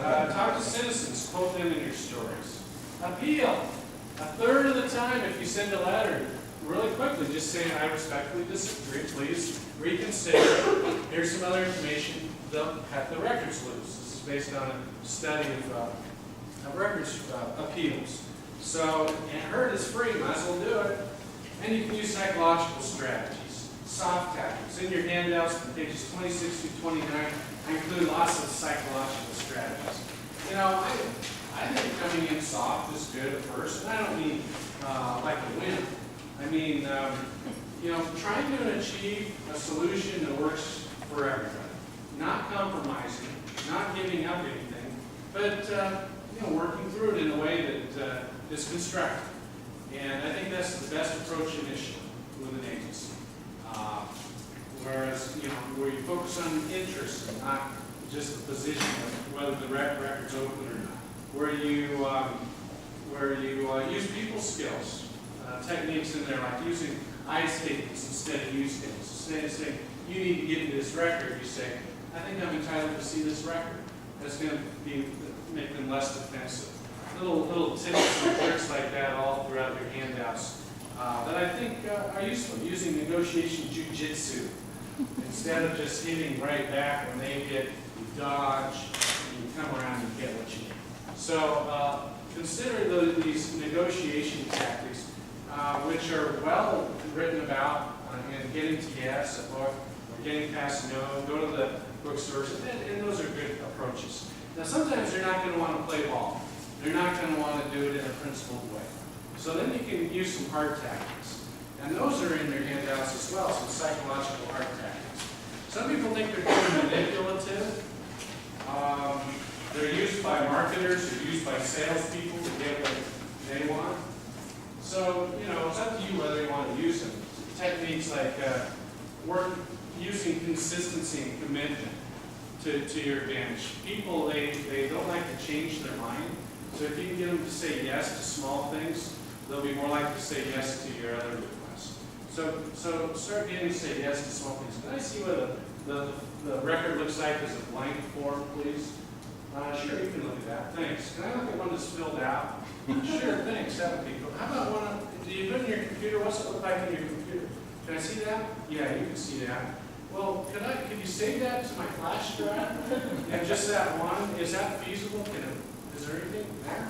Talk to citizens, quote them in your stories. Appeal. A third of the time, if you send a letter, really quickly, just say, I respectfully disagree, please reconsider. Here's some other information. They'll cut the records loose. This is based on a study of records appeals. So, and heard is free, might as well do it. And you can use psychological strategies, soft tactics. In your handouts, from pages 26 through 29, I include lots of psychological strategies. You know, I think coming in soft is good at first, and I don't mean like a win. I mean, you know, trying to achieve a solution that works for everybody. Not compromising, not giving up anything, but you know, working through it in a way that is constructive. And I think that's the best approach initially with an agency. Whereas, you know, where you focus on interest and not just the position of whether the record's open or not. Where you use people's skills, techniques in there like using I statements instead of you statements. Instead of saying, you need to give me this record, you say, I think I'm entitled to see this record. That's going to make them less defensive. Little tips and tricks like that all throughout your handouts that I think are useful. Using negotiation jujitsu instead of just hitting right back when they hit, you dodge, and you come around and get what you need. So consider these negotiation tactics, which are well written about in getting to yes or getting past no. Go to the bookstores, and those are good approaches. Now sometimes they're not going to want to play ball. They're not going to want to do it in a principled way. So then you can use some hard tactics. And those are in your handouts as well, some psychological hard tactics. Some people think they're too manipulative. They're used by marketers, they're used by salespeople to get what they want. So, you know, it's up to you whether you want to use them. Techniques like using consistency and commitment to your advantage. People, they don't like to change their mind. So if you can get them to say yes to small things, they'll be more likely to say yes to your other requests. So start getting to say yes to small things. Can I see what the record looks like as a blank form, please? Sure, you can look at that. Thanks. Can I look at one that's filled out? Sure, thanks. That would be cool. How about one? Do you put in your computer? What's it look like in your computer? Can I see that? Yeah, you can see that. Well, could you save that to my flash drive? And just that one, is that feasible? Is there anything there?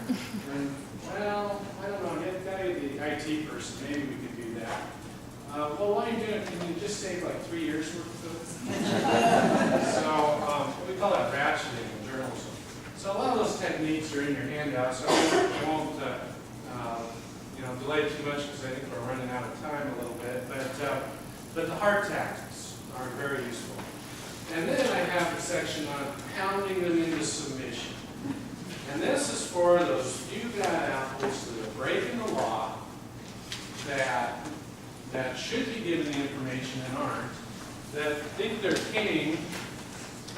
And, well, I don't know. Get the IT person. Maybe we could do that. Well, while you're doing it, can you just save like 3 years worth of it? So we call that ratcheting in journalism. So a lot of those techniques are in your handout. So I won't you know, delay too much because I think we're running out of time a little bit. But the hard tactics are very useful. And then I have a section on pounding them into submission. And this is for those few bad apples that are breaking the law, that should be given the information and aren't, that think they're king,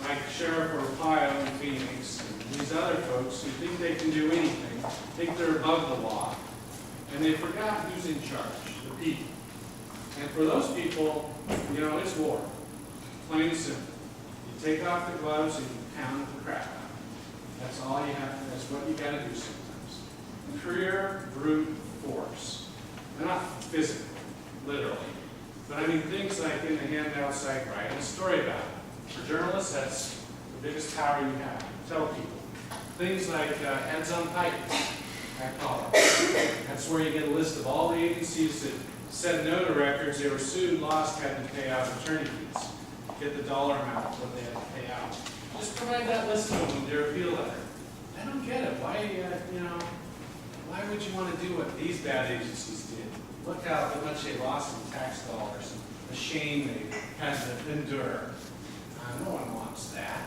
like Sheriff Arpaio in Phoenix, and these other folks who think they can do anything, think they're above the law, and they forgot who's in charge, the people. And for those people, you know, it's war. Plain and simple. You take off the gloves and you pound the crap out. That's all you have to, that's what you got to do sometimes. Pure brute force. They're not physical, literally. But I mean things like in the handouts like writing a story about it. For journalists, that's the biggest power you have. Tell people. Things like heads on pikes, I call it. That's where you get a list of all the agencies that said no to records, they were sued, lost, had to pay out attorney fees. Get the dollar amount of what they had to pay out. Just provide that list to them with their appeal letter. I don't get it. Why, you know, why would you want to do what these bad agencies did? Look how much they lost in tax dollars and the shame they had to endure. No one wants that.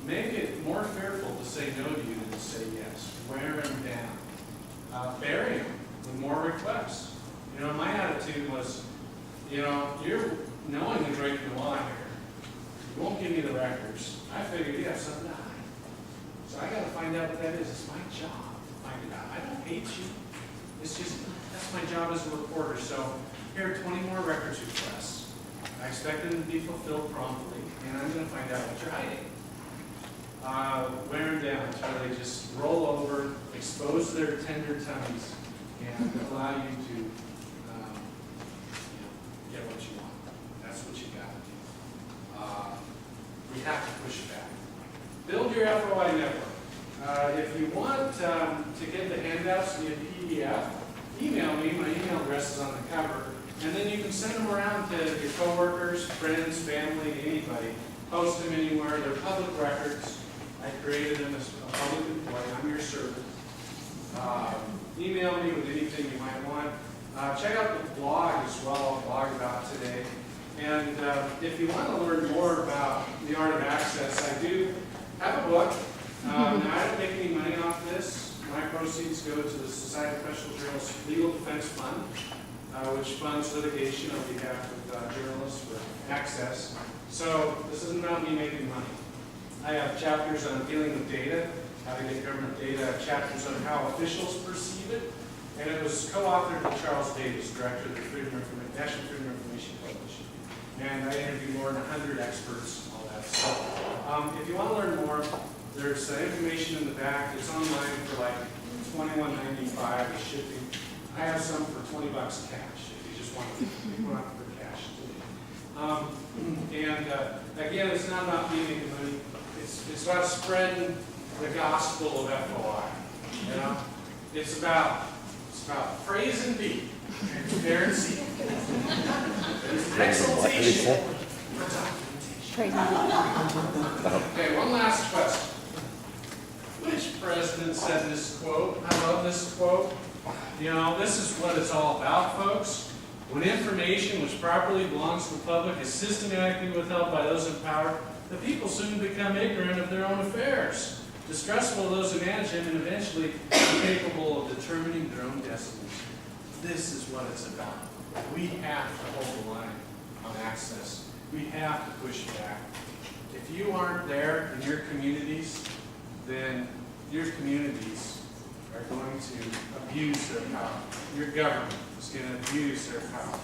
Make it more fearful to say no to you than to say yes. Wear them down. Bury them with more requests. You know, my attitude was, you know, you're knowingly breaking the law here. You won't give me the records. I figured you have something to hide. So I got to find out what that is. It's my job to find it out. I don't hate you. It's just, that's my job as a reporter. So here are 20 more records requests. I expect them to be fulfilled promptly, and I'm going to find out what you're hiding. wear them down until they just roll over, expose their tender tummies, and allow you to get what you want. That's what you got to do. We have to push back. Build your FOI network. If you want to get the handouts via PDF, email me. My email address is on the cover. And then you can send them around to your coworkers, friends, family, anybody. Post them anywhere. They're public records. I created them as a public employee. I'm your servant. Email me with anything you might want. Check out the blog as well. I'll blog about today. And if you want to learn more about the art of access, I do have a book. Now, I don't make any money off this. My proceeds go to the Society of Professional Journalists Legal Defense Fund, which funds litigation on behalf of journalists for access. So this isn't about me making money. I have chapters on dealing with data, how to get government data, chapters on how officials perceive it, and it was co-authored with Charles Davis, Director of the National Freedom of Information Coalition. And I interviewed more than 100 experts, all that stuff. If you want to learn more, there's information in the back. It's online for like $21.95 with shipping. I have some for $20 cash if you just want to pick one up for cash. Again, it's not about me making money. It's about spreading the gospel of FOI. You know, it's about praise and be, transparency, exaltation, for documentation. Okay, one last question. Which president said this quote? I love this quote. You know, this is what it's all about, folks. When information which properly belongs to the public is systematically withheld by those in power, the people soon become ignorant of their own affairs, distrustful of those who manage them, and eventually incapable of determining their own destinies. This is what it's about. We have to hold the line on access. We have to push back. If you aren't there in your communities, then your communities are going to abuse their power. Your government is going to abuse their power.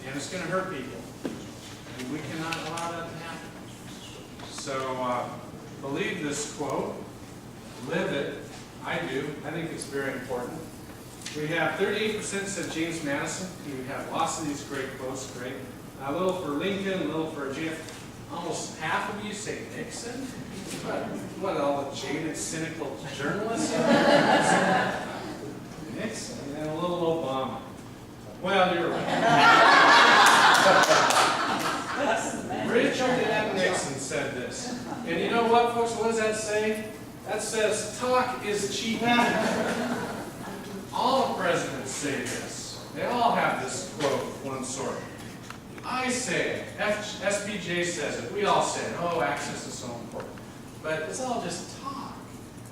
And it's going to hurt people. And we cannot allow that to happen. So believe this quote. Live it. I do. I think it's very important. We have 38% said James Madison. We have lots of these great quotes. Great. A little for Lincoln, a little for JF. Almost half of you say Nixon. What, all the jaded, cynical journalists? Nixon and a little Obama. Well, you're right. Richard M. Nixon said this. And you know what, folks? What does that say? That says, talk is cheap. All presidents say this. They all have this quote of one sort. I say it. SPJ says it. We all say it. Oh, access is so important. But it's all just talk.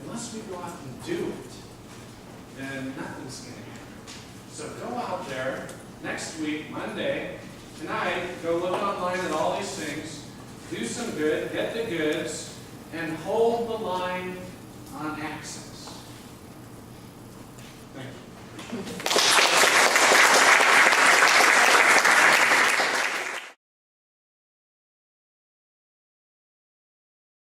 Unless we go out and do it, then nothing's going to happen. So go out there next week, Monday, tonight, go look online at all these things, do some good, get the goods, and hold the line